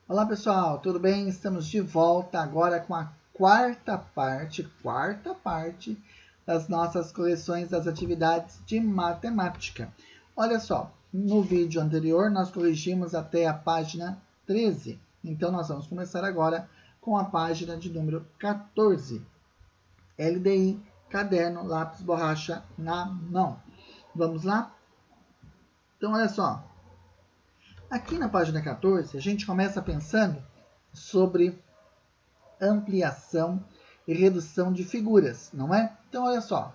Olá pessoal, tudo bem? Estamos de volta agora com a quarta parte das nossas coleções das atividades de matemática. Olha só, no vídeo anterior nós corrigimos até a página 13, então nós vamos começar agora com a página de número 14. LDI, caderno, lápis, borracha na mão. Vamos lá? Então olha só. Aqui na página 14, a gente começa pensando sobre ampliação e redução de figuras, não é? Então, olha só.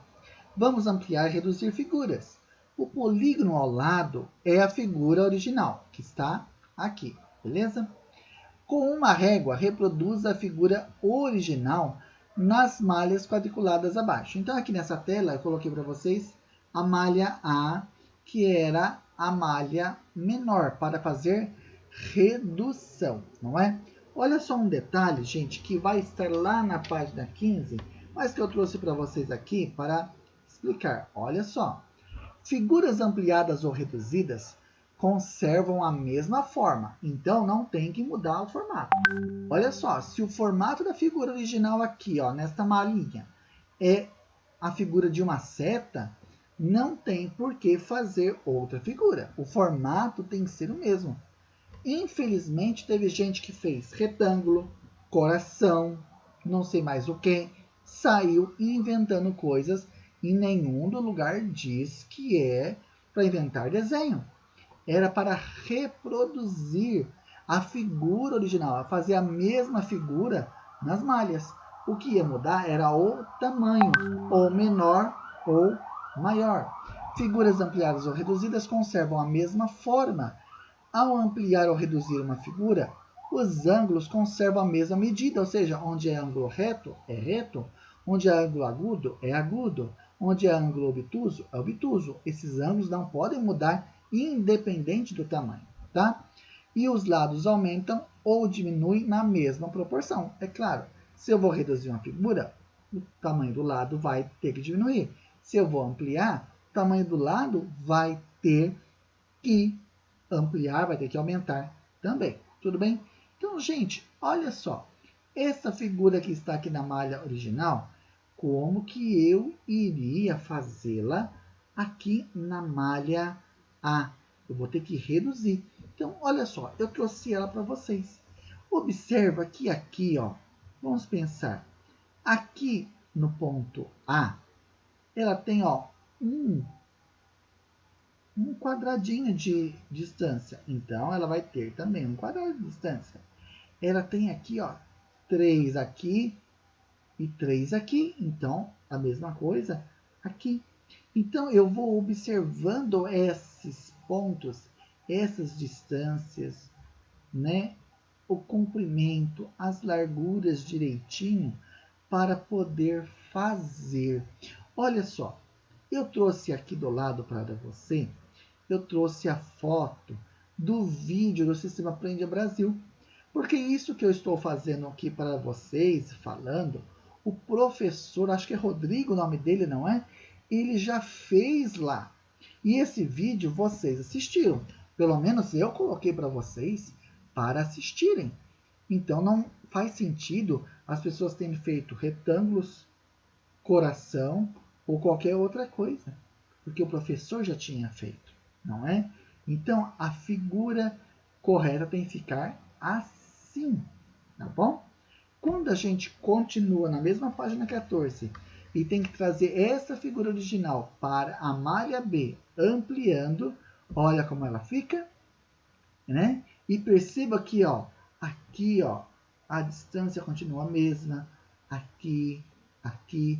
Vamos ampliar e reduzir figuras. O polígono ao lado é a figura original, que está aqui, beleza? Com uma régua, reproduz a figura original nas malhas quadriculadas abaixo. Então, aqui nessa tela, eu coloquei para vocês a malha A, que era a malha menor, para fazer redução, não é? Olha só um detalhe, gente, que vai estar lá na página 15, mas que eu trouxe para vocês aqui para explicar. Olha só. Figuras ampliadas ou reduzidas conservam a mesma forma, então não tem que mudar o formato. Olha só, se o formato da figura original aqui, ó, nesta malinha, é a figura de uma seta, não tem por que fazer outra figura. O formato tem que ser o mesmo. Infelizmente, teve gente que fez retângulo, coração, não sei mais o que, saiu inventando coisas e nenhum do lugar diz que é para inventar desenho. Era para reproduzir a figura original, fazer a mesma figura nas malhas. O que ia mudar era o tamanho, ou menor ou maior. Figuras ampliadas ou reduzidas conservam a mesma forma. Ao ampliar ou reduzir uma figura, os ângulos conservam a mesma medida, ou seja, onde é ângulo reto, é reto, onde é ângulo agudo, é agudo, onde é ângulo obtuso, é obtuso. Esses ângulos não podem mudar independente do tamanho, tá? E os lados aumentam ou diminuem na mesma proporção. É claro, se eu vou reduzir uma figura, o tamanho do lado vai ter que diminuir. Se eu vou ampliar, o tamanho do lado vai ter que ampliar, vai ter que aumentar também. Tudo bem? Então, gente, olha só. Essa figura que está aqui na malha original, como que eu iria fazê-la aqui na malha A? Eu vou ter que reduzir. Então, olha só, eu trouxe ela para vocês. Observa que aqui, ó, vamos pensar. Aqui no ponto A, ela tem, ó, um quadradinho de distância. Então, ela vai ter também um quadrado de distância. Ela tem aqui, ó, 3 aqui e 3 aqui. Então, a mesma coisa aqui. Então, eu vou observando esses pontos, essas distâncias, né? O comprimento, as larguras direitinho para poder fazer. Olha só, eu trouxe aqui do lado para você, eu trouxe a foto do vídeo do Sistema Aprende Brasil. Porque isso que eu estou fazendo aqui para vocês, falando, o professor, acho que é Rodrigo o nome dele, não é? Ele já fez lá. E esse vídeo vocês assistiram. Pelo menos eu coloquei para vocês para assistirem. Então não faz sentido as pessoas terem feito retângulos, coração ou qualquer outra coisa. Porque o professor já tinha feito, não é? Então a figura correta tem que ficar assim, tá bom? Quando a gente continua na mesma página 14 e tem que trazer essa figura original para a malha B, ampliando, olha como ela fica, né? E perceba que, ó, aqui, ó, a distância continua a mesma, aqui, aqui,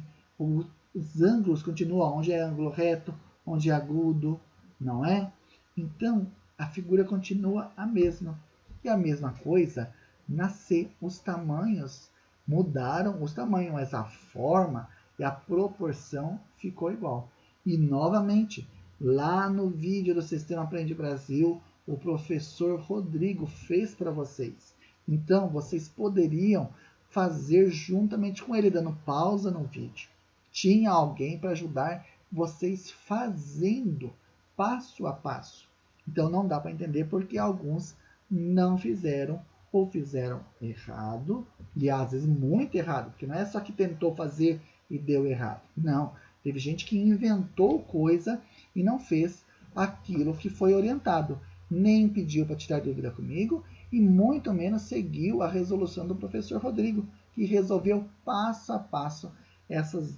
os ângulos continuam, onde é ângulo reto, onde é agudo, não é? Então, a figura continua a mesma. E a mesma coisa na C, os tamanhos mudaram os tamanhos, mas a forma e a proporção ficou igual. E novamente, lá no vídeo do Sistema Aprende Brasil, o professor Rodrigo fez para vocês. Então, vocês poderiam fazer juntamente com ele, dando pausa no vídeo. Tinha alguém para ajudar vocês fazendo passo a passo. Então, não dá para entender porque alguns não fizeram ou fizeram errado, e às vezes muito errado, porque não é só que tentou fazer e deu errado. Não, teve gente que inventou coisa e não fez aquilo que foi orientado, nem pediu para tirar dúvida comigo e muito menos seguiu a resolução do professor Rodrigo, que resolveu passo a passo essas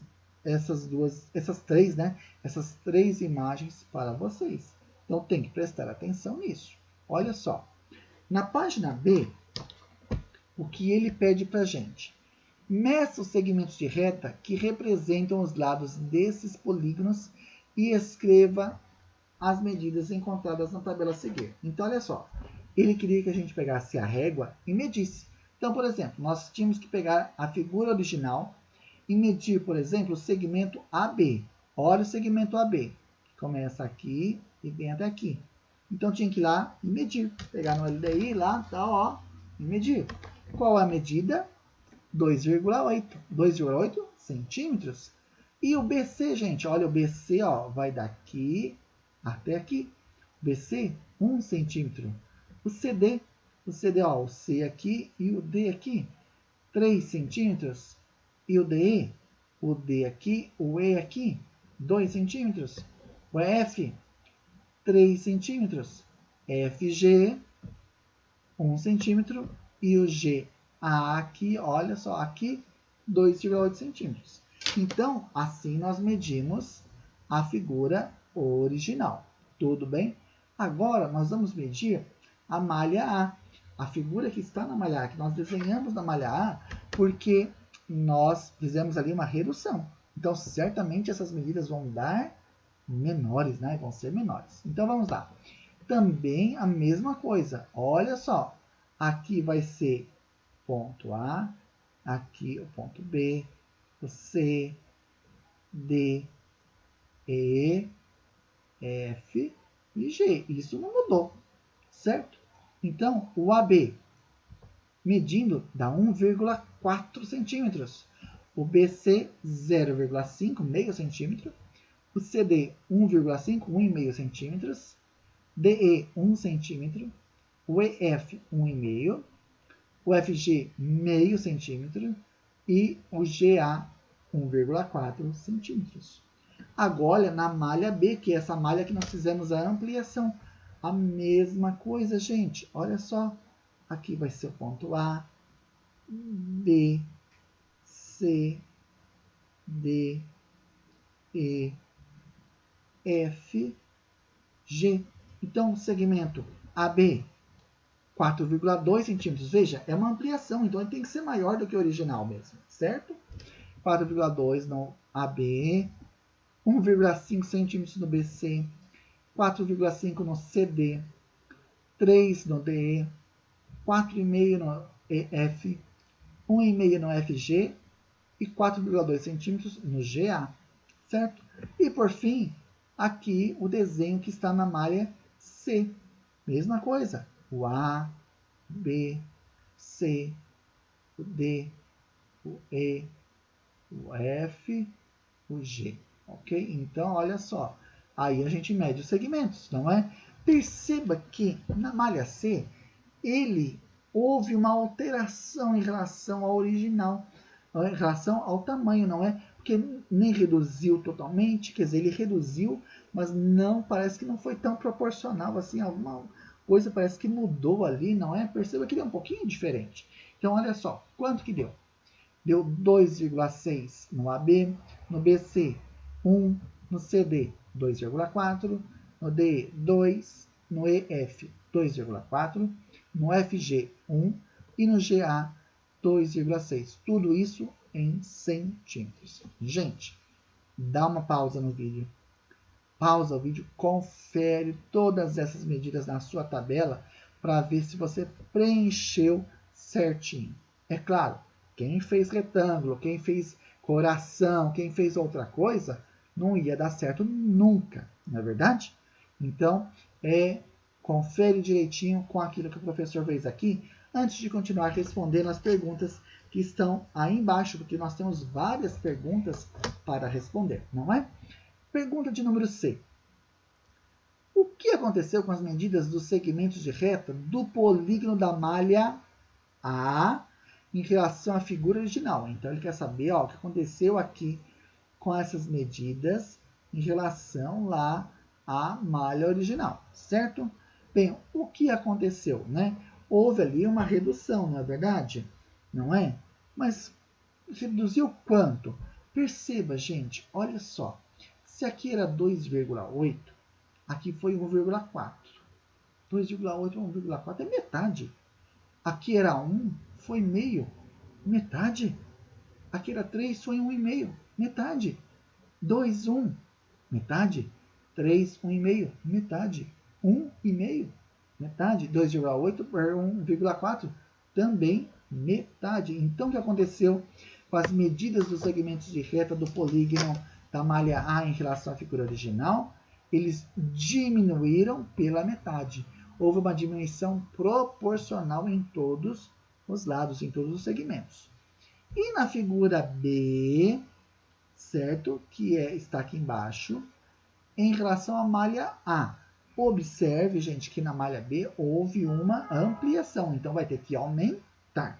três imagens para vocês. Então tem que prestar atenção nisso. Olha só, na página B, o que ele pede para a gente? Meça os segmentos de reta que representam os lados desses polígonos e escreva as medidas encontradas na tabela a seguir. Então, olha só, ele queria que a gente pegasse a régua e medisse. Então, por exemplo, nós tínhamos que pegar a figura original e medir, por exemplo, o segmento AB. Olha o segmento AB, que começa aqui e vem até aqui. Então, tinha que ir lá e medir. Pegar no LDI lá, tal, ó, e medir. Qual é a medida? 2,8 centímetros. E o BC, gente, olha o BC, ó, vai daqui até aqui. BC, 1 centímetro. O CD, ó, o C aqui e o D aqui, 3 centímetros. E o DE, o D aqui, o E aqui, 2 centímetros. O F, 3 centímetros. FG, 1 centímetro. E o GA aqui, olha só, aqui, 2,8 centímetros. Então, assim nós medimos a figura original. Tudo bem? Agora, nós vamos medir a malha A. A figura que está na malha A, que nós desenhamos na malha A, porque nós fizemos ali uma redução. Então, certamente essas medidas vão dar menores, né? Vão ser menores. Então, vamos lá. Também a mesma coisa. Olha só. Aqui vai ser ponto A, aqui o ponto B, o C, D, E, F e G. Isso não mudou, certo? Então, o AB medindo dá 1,4 centímetros. O BC, 0,5, meio centímetro. O CD, 1,5, 1,5 centímetros. DE, 1 centímetro. O EF, 1,5. O FG, meio centímetro. E o GA, 1,4 centímetros. Agora, na malha B, que é essa malha que nós fizemos a ampliação. A mesma coisa, gente. Olha só. Aqui vai ser o ponto A, B, C, D, E, F, G. Então, o segmento AB, 4,2 centímetros. Veja, é uma ampliação, então ele tem que ser maior do que o original mesmo, certo? 4,2 no AB, 1,5 centímetros no BC, 4,5 no CD, 3 no DE, 4,5 no EF, 1,5 no FG e 4,2 centímetros no GA, certo? E por fim, aqui o desenho que está na malha C. Mesma coisa, o A, B, C, o D, o E, o F, o G, ok? Então, olha só, aí a gente mede os segmentos, não é? Perceba que na malha C, houve uma alteração em relação ao original, em relação ao tamanho, não é? Porque nem reduziu totalmente, quer dizer, ele reduziu, mas não, parece que não foi tão proporcional assim, alguma coisa parece que mudou ali, não é? Perceba que ele é um pouquinho diferente. Então, olha só, quanto que deu? Deu 2,6 no AB, no BC 1, no CD 2,4, no DE 2, no EF 2,4, no FG 1 e no GA 2,6. Tudo isso em centímetros. Gente, dá uma pausa no vídeo. Pausa o vídeo, confere todas essas medidas na sua tabela para ver se você preencheu certinho. É claro, quem fez retângulo, quem fez coração, quem fez outra coisa, não ia dar certo nunca, não é verdade? Então, confere direitinho com aquilo que o professor fez aqui, antes de continuar respondendo as perguntas que estão aí embaixo, porque nós temos várias perguntas para responder, não é? Pergunta de número C. O que aconteceu com as medidas dos segmentos de reta do polígono da malha A em relação à figura original. Então, ele quer saber ó, o que aconteceu aqui com essas medidas em relação lá à malha original, certo? Bem, o que aconteceu, né? Houve ali uma redução, não é verdade? Não é? Mas reduziu quanto? Perceba, gente, olha só. Se aqui era 2,8, aqui foi 1,4. 2,8 para 1,4 é metade. Aqui era 1, foi meio. Metade. Aqui era 3, foi 1,5. Metade. 2, 1. Metade. 3, 1,5. Metade. 1,5. Metade. 2,8 para 1,4. Também metade. Então, o que aconteceu com as medidas dos segmentos de reta do polígono da malha A em relação à figura original? Eles diminuíram pela metade. Houve uma diminuição proporcional em todos os lados, em todos os segmentos. E na figura B, certo? Que está aqui embaixo, em relação à malha A. Observe, gente, que na malha B houve uma ampliação, então vai ter que aumentar.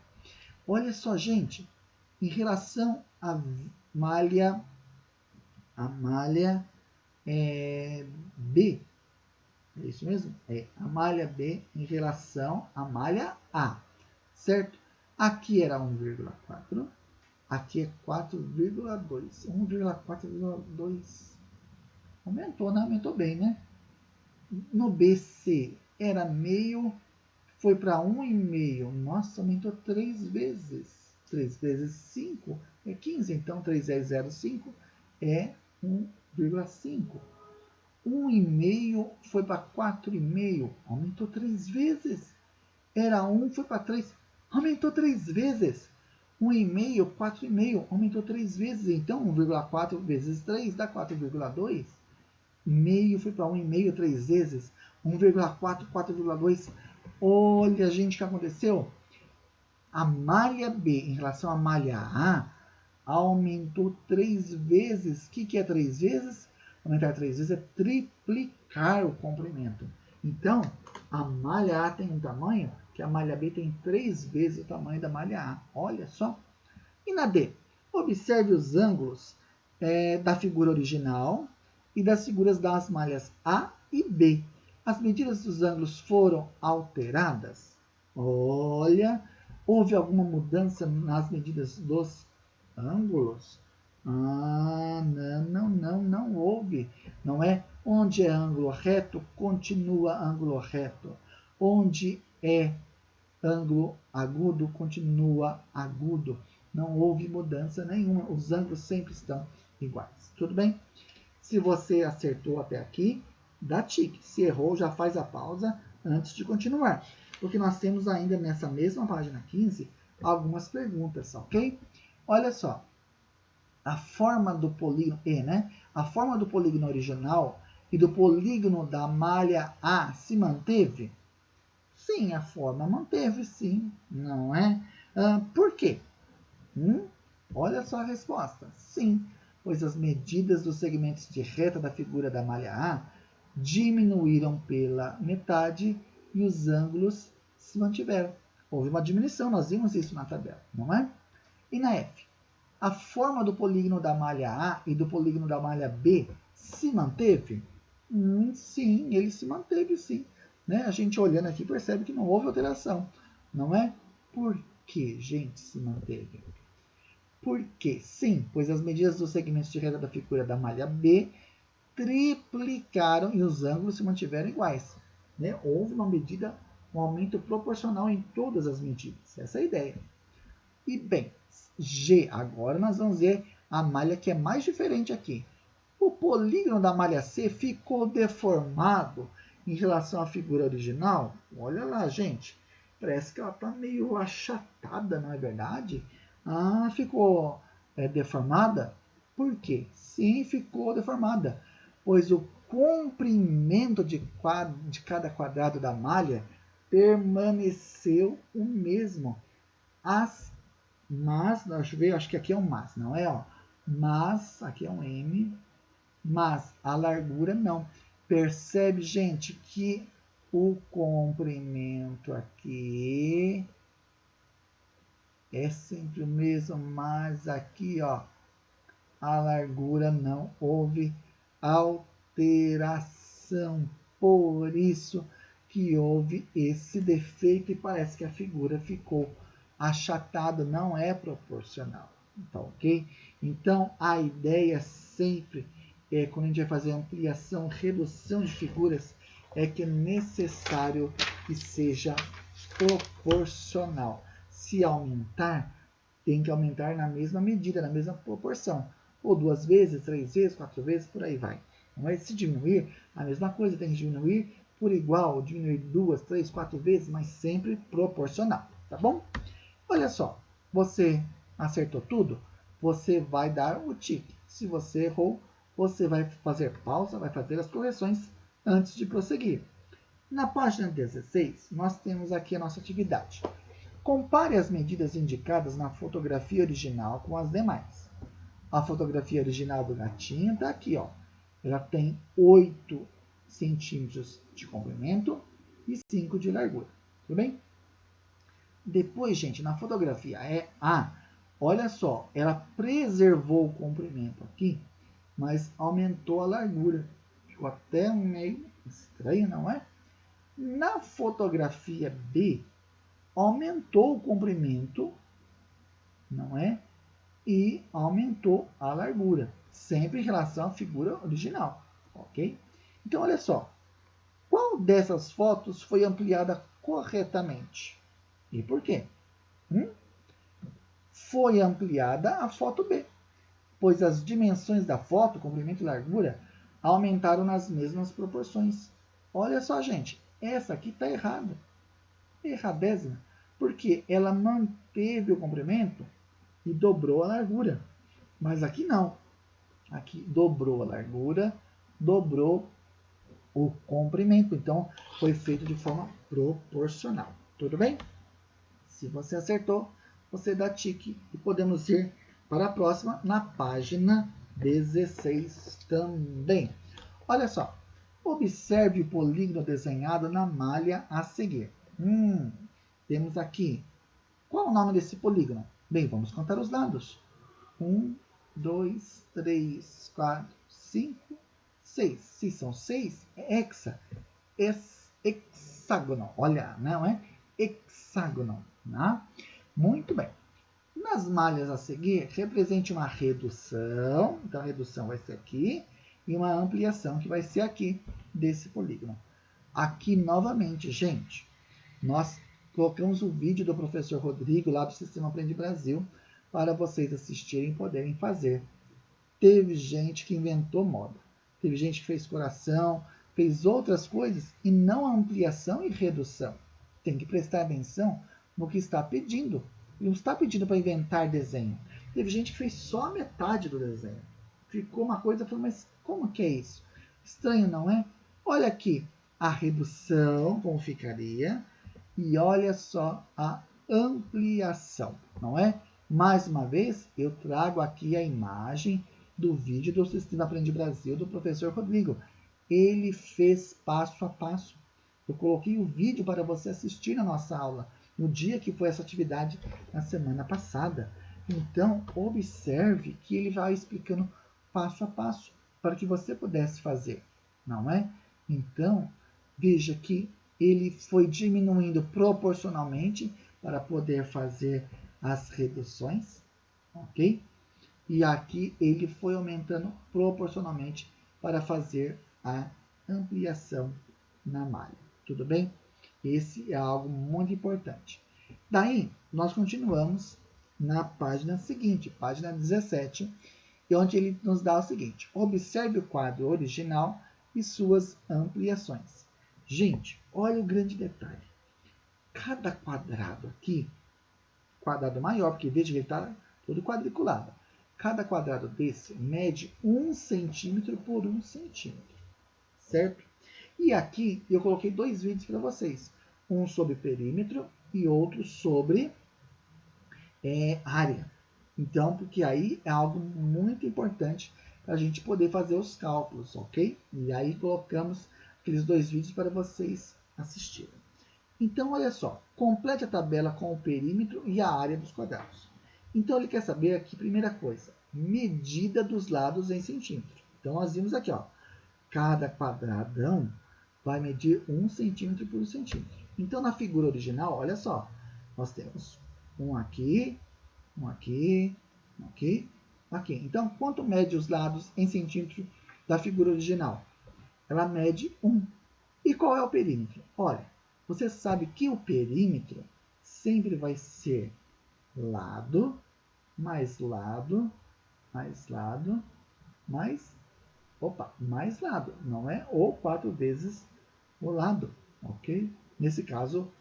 Olha só, gente, em relação à malha B, é isso mesmo? É a malha B em relação à malha A, certo? Aqui era 1,4, aqui é 4,2. 1,4,2 aumentou, né? Aumentou bem, né? No BC era meio, foi para 1,5. Nossa, aumentou 3 vezes. 3 vezes 5 é 15. Então, 3 vezes 0,5 é 1,5. 1,5 foi para 4,5. Aumentou 3 vezes. Era 1, foi para 3. Aumentou 3 vezes. 1,5, 4,5. Aumentou 3 vezes. Então, 1,4 vezes 3 dá 4,2. Meio foi para 1,5 3 vezes. 1,4, 4,2. Olha, gente, o que aconteceu? A malha B em relação à malha A aumentou 3 vezes. O que é 3 vezes? Aumentar 3 vezes é triplicar o comprimento. Então, a malha A tem um tamanho que a malha B tem 3 vezes o tamanho da malha A. Olha só. E na D? Observe os ângulos da figura original e das figuras das malhas A e B. As medidas dos ângulos foram alteradas? Olha, houve alguma mudança nas medidas dos ângulos? Ah, não houve. Não é? Onde é ângulo reto, continua ângulo reto. Onde é ângulo agudo, continua agudo. Não houve mudança nenhuma. Os ângulos sempre estão iguais. Tudo bem? Se você acertou até aqui, dá tique. Se errou, já faz a pausa antes de continuar. Porque nós temos ainda nessa mesma página 15 algumas perguntas, ok? Olha só. A forma do polígono E, né? A forma do polígono original e do polígono da malha A se manteve? Sim, a forma manteve, sim, não é? Por quê? Olha só a resposta. Sim, pois as medidas dos segmentos de reta da figura da malha A diminuíram pela metade e os ângulos se mantiveram. Houve uma diminuição, nós vimos isso na tabela, não é? E na F? A forma do polígono da malha A e do polígono da malha B se manteve? Sim, ele se manteve, sim. Né? A gente olhando aqui percebe que não houve alteração, não é? Por que, gente, se manteve? Porque, sim, pois as medidas dos segmentos de reta da figura da malha B triplicaram e os ângulos se mantiveram iguais. Né? Houve uma medida, um aumento proporcional em todas as medidas. Essa é a ideia. E bem, G, agora nós vamos ver a malha que é mais diferente aqui. O polígono da malha C ficou deformado em relação à figura original. Olha lá, gente. Parece que ela está meio achatada, não é verdade? Ficou deformada? Por quê? Sim, ficou deformada. Pois o comprimento de cada quadrado da malha permaneceu o mesmo. Mas, deixa eu ver, acho que aqui é um mas, não é? Ó. Mas, aqui é um M, mas a largura não. Percebe, gente, que o comprimento aqui é sempre o mesmo, mas aqui, ó, a largura não houve alteração. Por isso que houve esse defeito e parece que a figura ficou achatada, não é proporcional. Tá ok? Então, a ideia sempre é, quando a gente vai fazer ampliação, redução de figuras, é que é necessário que seja proporcional. Se aumentar, tem que aumentar na mesma medida, na mesma proporção. Ou 2 vezes, 3 vezes, 4 vezes, por aí vai. Não é se diminuir, a mesma coisa, tem que diminuir por igual, diminuir 2, 3, 4 vezes, mas sempre proporcional, tá bom? Olha só, você acertou tudo, você vai dar o tique. Se você errou, você vai fazer pausa, vai fazer as correções antes de prosseguir. Na página 16, nós temos aqui a nossa atividade. Compare as medidas indicadas na fotografia original com as demais. A fotografia original do gatinho está aqui, ó. Ela tem 8 centímetros de comprimento e 5 de largura. Tudo bem? Depois, gente, na fotografia A, olha só, ela preservou o comprimento aqui, mas aumentou a largura. Ficou até meio estranho, não é? Na fotografia B, aumentou o comprimento, não é? E aumentou a largura, sempre em relação à figura original, ok? Então, olha só, qual dessas fotos foi ampliada corretamente? E por quê? Foi ampliada a foto B, pois as dimensões da foto, comprimento e largura, aumentaram nas mesmas proporções. Olha só, gente, essa aqui está errada. Erradésima, porque ela manteve o comprimento e dobrou a largura. Mas aqui não. Aqui dobrou a largura, dobrou o comprimento. Então, foi feito de forma proporcional. Tudo bem? Se você acertou, você dá tique e podemos ir para a próxima na página 16 também. Olha só. Observe o polígono desenhado na malha a seguir. Temos aqui. Qual o nome desse polígono? Bem, vamos contar os lados. 1, 2, 3, 4, 5, 6. Se são 6, é hexa. Hexágono. Olha, não é? Hexágono. Né? Muito bem. Nas malhas a seguir, represente uma redução. Então, a redução vai ser aqui. E uma ampliação, que vai ser aqui, desse polígono. Aqui, novamente, gente, nós colocamos o vídeo do professor Rodrigo, lá do Sistema Aprende Brasil, para vocês assistirem e poderem fazer. Teve gente que inventou moda. Teve gente que fez coração, fez outras coisas, e não ampliação e redução. Tem que prestar atenção no que está pedindo. Ele não está pedindo para inventar desenho. Teve gente que fez só a metade do desenho. Ficou uma coisa, mas como que é isso? Estranho, não é? Olha aqui a redução, como ficaria, e olha só a ampliação, não é? Mais uma vez, eu trago aqui a imagem do vídeo do Sistema Aprende Brasil do professor Rodrigo. Ele fez passo a passo. Eu coloquei o vídeo para você assistir na nossa aula, no dia que foi essa atividade, na semana passada. Então, observe que ele vai explicando passo a passo, para que você pudesse fazer, não é? Então, veja que ele foi diminuindo proporcionalmente para poder fazer as reduções, ok? E aqui ele foi aumentando proporcionalmente para fazer a ampliação na malha, tudo bem? Esse é algo muito importante. Daí, nós continuamos na página seguinte, página 17, onde ele nos dá o seguinte: observe o quadro original e suas ampliações. Gente, olha o grande detalhe. Cada quadrado aqui, quadrado maior, porque veja que ele está todo quadriculado. Cada quadrado desse mede 1 centímetro por 1 centímetro, certo? E aqui eu coloquei 2 vídeos para vocês. Um sobre perímetro e outro sobre área. Então, porque aí é algo muito importante para a gente poder fazer os cálculos, ok? E aí colocamos aqueles 2 vídeos para vocês assistirem. Então, olha só, Complete a tabela com o perímetro e a área dos quadrados. Então, ele quer saber aqui, primeira coisa, medida dos lados em centímetro. Então, nós vimos aqui, ó, cada quadradão vai medir 1 centímetro por 1 centímetro. Então, na figura original, olha só, nós temos um aqui, um aqui, um aqui, aqui. Então, quanto mede os lados em centímetro da figura original? Ela mede 1. E qual é o perímetro? Olha, você sabe que o perímetro sempre vai ser lado, mais lado, mais lado, mais lado. Não é o 4 vezes o lado, ok? Nesse caso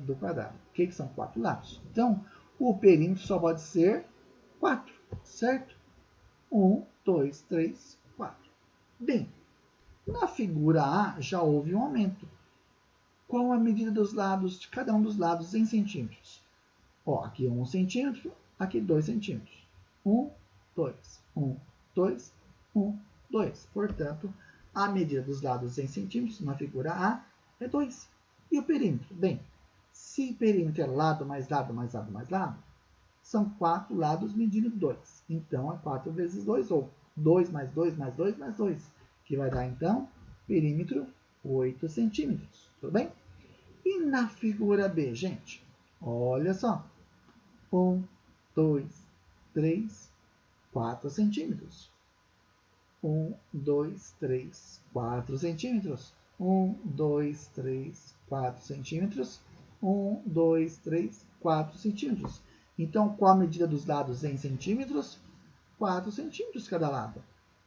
do quadrado. O que são 4 lados? Então, o perímetro só pode ser 4, certo? 1, 2, 3, 4. Bem, na figura A já houve um aumento. Qual a medida dos lados, de cada um dos lados em centímetros? Ó, aqui 1 centímetro, aqui 2 centímetros. 1, 2, 1, 2, 1, 2. Portanto, a medida dos lados em centímetros na figura A é 2. E o perímetro? Bem, se o perímetro é lado mais lado mais lado mais lado, são 4 lados medindo 2. Então, é 4 vezes 2, ou 2 mais 2 mais 2 mais 2, que vai dar, então, perímetro 8 centímetros. Tudo bem? E na figura B, gente? Olha só. 1, 2, 3, 4 centímetros. 1, 2, 3, 4 centímetros. 1, 2, 3, 4 centímetros. 1, 2, 3, 4 centímetros. Então, qual a medida dos lados em centímetros? 4 centímetros cada lado.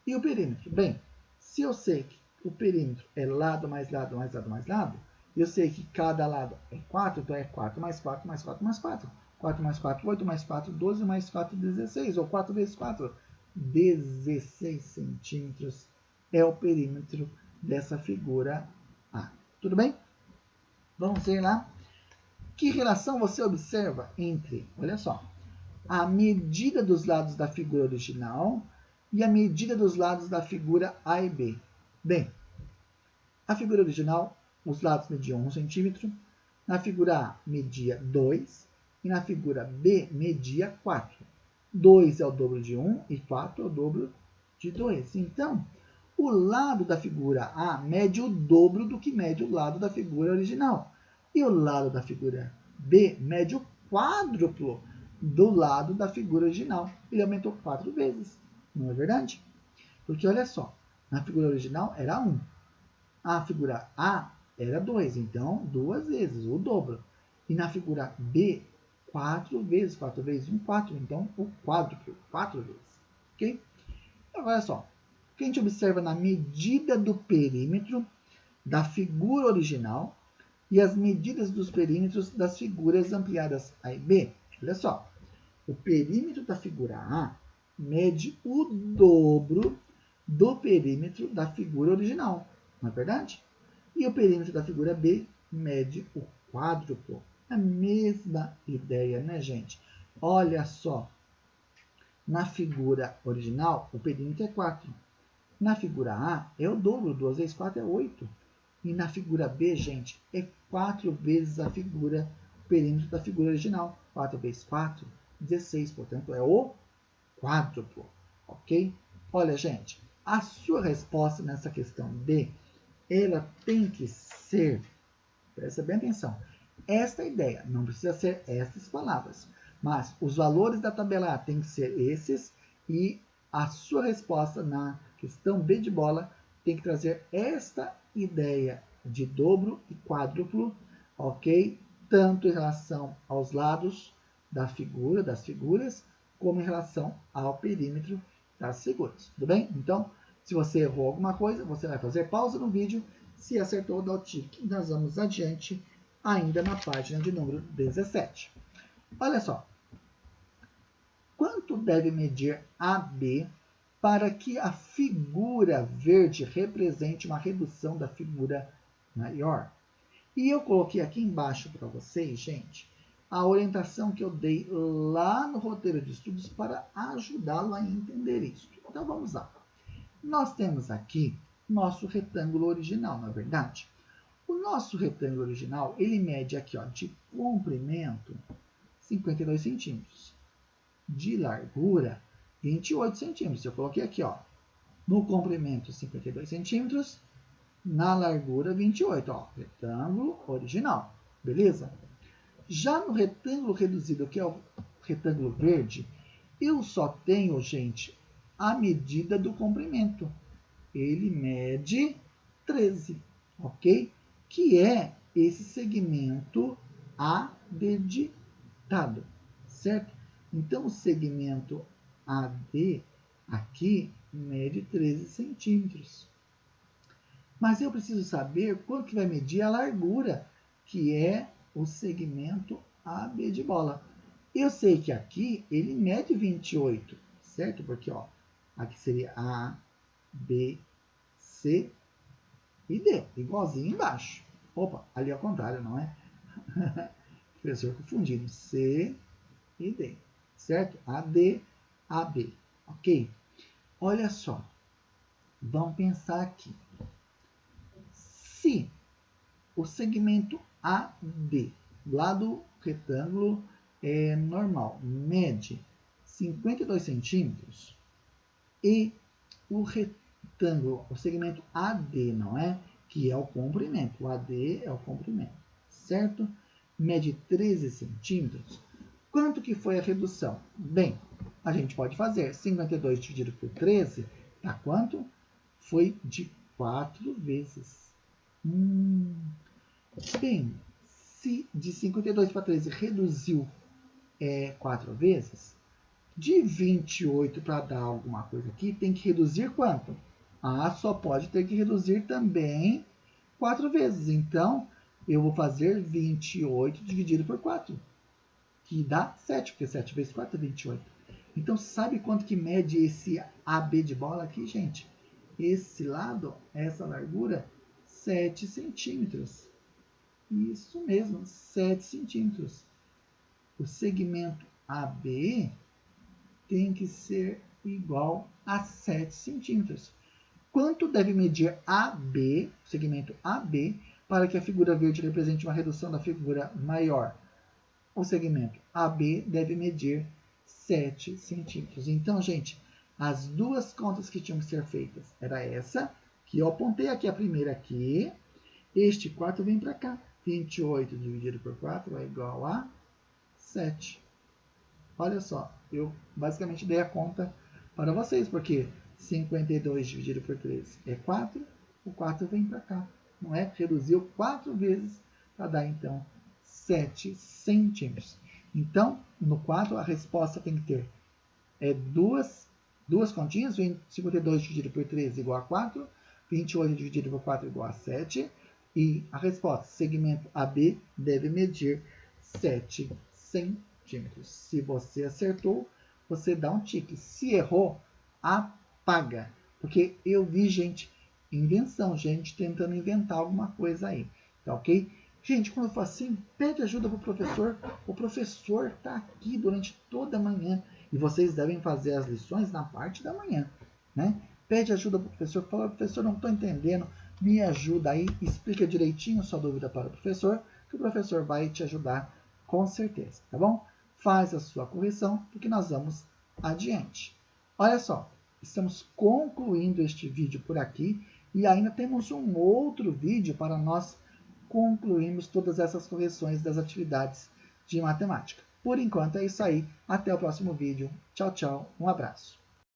E o perímetro? Bem, se eu sei que o perímetro é lado mais lado mais lado mais lado, eu sei que cada lado é 4, então é 4 mais 4 mais 4 mais 4. 4 mais 4, 8 mais 4, 12 mais 4, 16. Ou 4 vezes 4, 16 centímetros é o perímetro dessa figura A. Tudo bem? Vamos ver lá. Que relação você observa entre, olha só, a medida dos lados da figura original e a medida dos lados da figura A e B? Bem, a figura original, os lados mediam 1 centímetro, na figura A media 2 e na figura B media 4. 2 é o dobro de 1 e 4 é o dobro de 2. Então, o lado da figura A mede o dobro do que mede o lado da figura original. E o lado da figura B mede o quádruplo do lado da figura original. Ele aumentou 4 vezes, não é verdade? Porque olha só, na figura original era 1. A figura A era 2, então 2 vezes, o dobro. E na figura B, 4 vezes, 4 vezes 1, 4. Então, o quádruplo, 4 vezes. Ok? Agora, olha só. O que a gente observa na medida do perímetro da figura original e as medidas dos perímetros das figuras ampliadas A e B. Olha só. O perímetro da figura A mede o dobro do perímetro da figura original. Não é verdade? E o perímetro da figura B mede o quádruplo. A mesma ideia, né, gente? Olha só. Na figura original, o perímetro é 4. Na figura A, é o dobro. 2 vezes 4 é 8. E na figura B, gente, é 4 vezes o perímetro da figura original. 4 vezes 4, 16. Portanto, é o quádruplo. Ok? Olha, gente, a sua resposta nessa questão D, ela tem que ser, presta bem atenção, esta ideia, não precisa ser essas palavras, mas os valores da tabela A tem que ser esses e a sua resposta na questão B de bola tem que trazer esta ideia de dobro e quádruplo, ok? Tanto em relação aos lados das figuras, como em relação ao perímetro das figuras, tudo bem? Então, se você errou alguma coisa, você vai fazer pausa no vídeo. Se acertou, dá o tique. Nós vamos adiante ainda na página de número 17. Olha só. Quanto deve medir AB para que a figura verde represente uma redução da figura maior? E eu coloquei aqui embaixo para vocês, gente, a orientação que eu dei lá no roteiro de estudos para ajudá-lo a entender isso. Então, vamos lá. Nós temos aqui nosso retângulo original, não é verdade? O nosso retângulo original, ele mede aqui, ó, de comprimento 52 centímetros, de largura 28 centímetros. Eu coloquei aqui, ó, no comprimento 52 centímetros, na largura 28, ó, retângulo original, beleza? Já no retângulo reduzido, que é o retângulo verde, eu só tenho, gente, a medida do comprimento. Ele mede 13, ok? Que é esse segmento adeditado, certo? Então, o segmento AD aqui mede 13 centímetros. Mas eu preciso saber quanto que vai medir a largura, que é o segmento AB de bola. Eu sei que aqui ele mede 28, certo? Porque ó, aqui seria A, B, C e D, igualzinho embaixo. Opa, ali ao contrário, não é? Professor confundido. C e D, certo? AD, AB, ok? Olha só, vamos pensar aqui. Se o segmento AD, lá do retângulo normal, mede 52 centímetros e o retângulo, o segmento AD, não é? Que é o comprimento. O AD é o comprimento, certo? Mede 13 centímetros. Quanto que foi a redução? Bem, a gente pode fazer 52 dividido por 13, dá quanto? Foi de 4 vezes. Bem, se de 52 para 13 reduziu 4 vezes, de 28 para dar alguma coisa aqui, tem que reduzir quanto? Ah, só pode ter que reduzir também 4 vezes. Então, eu vou fazer 28 dividido por 4, que dá 7, porque 7 vezes 4 é 28. Então, sabe quanto que mede esse AB de bola aqui, gente? Esse lado, essa largura, 7 centímetros. Isso mesmo, 7 centímetros. O segmento AB tem que ser igual a 7 centímetros. Quanto deve medir AB, o segmento AB, para que a figura verde represente uma redução da figura maior? O segmento AB deve medir 7 centímetros. Então, gente, as duas contas que tinham que ser feitas era essa, que eu apontei aqui a primeira aqui. Este 4 vem para cá. 28 dividido por 4 é igual a 7. Olha só, eu basicamente dei a conta para vocês, porque 52 dividido por 13 é 4, o 4 vem para cá, não é? Reduziu 4 vezes para dar, então, 7 centímetros. Então, no 4, a resposta tem que ter duas continhas, 52 dividido por 13 igual a 4, 28 dividido por 4 igual a 7, e a resposta, segmento AB, deve medir 7 centímetros. Se você acertou, você dá um tique. Se errou, apaga. Porque eu vi invenção, gente tentando inventar alguma coisa aí. Tá ok? Gente, quando eu falo assim, pede ajuda para o professor. O professor está aqui durante toda a manhã. E vocês devem fazer as lições na parte da manhã, né? Pede ajuda para o professor. Fala, professor, não estou entendendo. Me ajuda aí. Explica direitinho sua dúvida para o professor, que o professor vai te ajudar com certeza, tá bom? Faz a sua correção, porque nós vamos adiante. Olha só, estamos concluindo este vídeo por aqui e ainda temos um outro vídeo para nós concluirmos todas essas correções das atividades de matemática. Por enquanto é isso aí. Até o próximo vídeo. Tchau, tchau. Um abraço.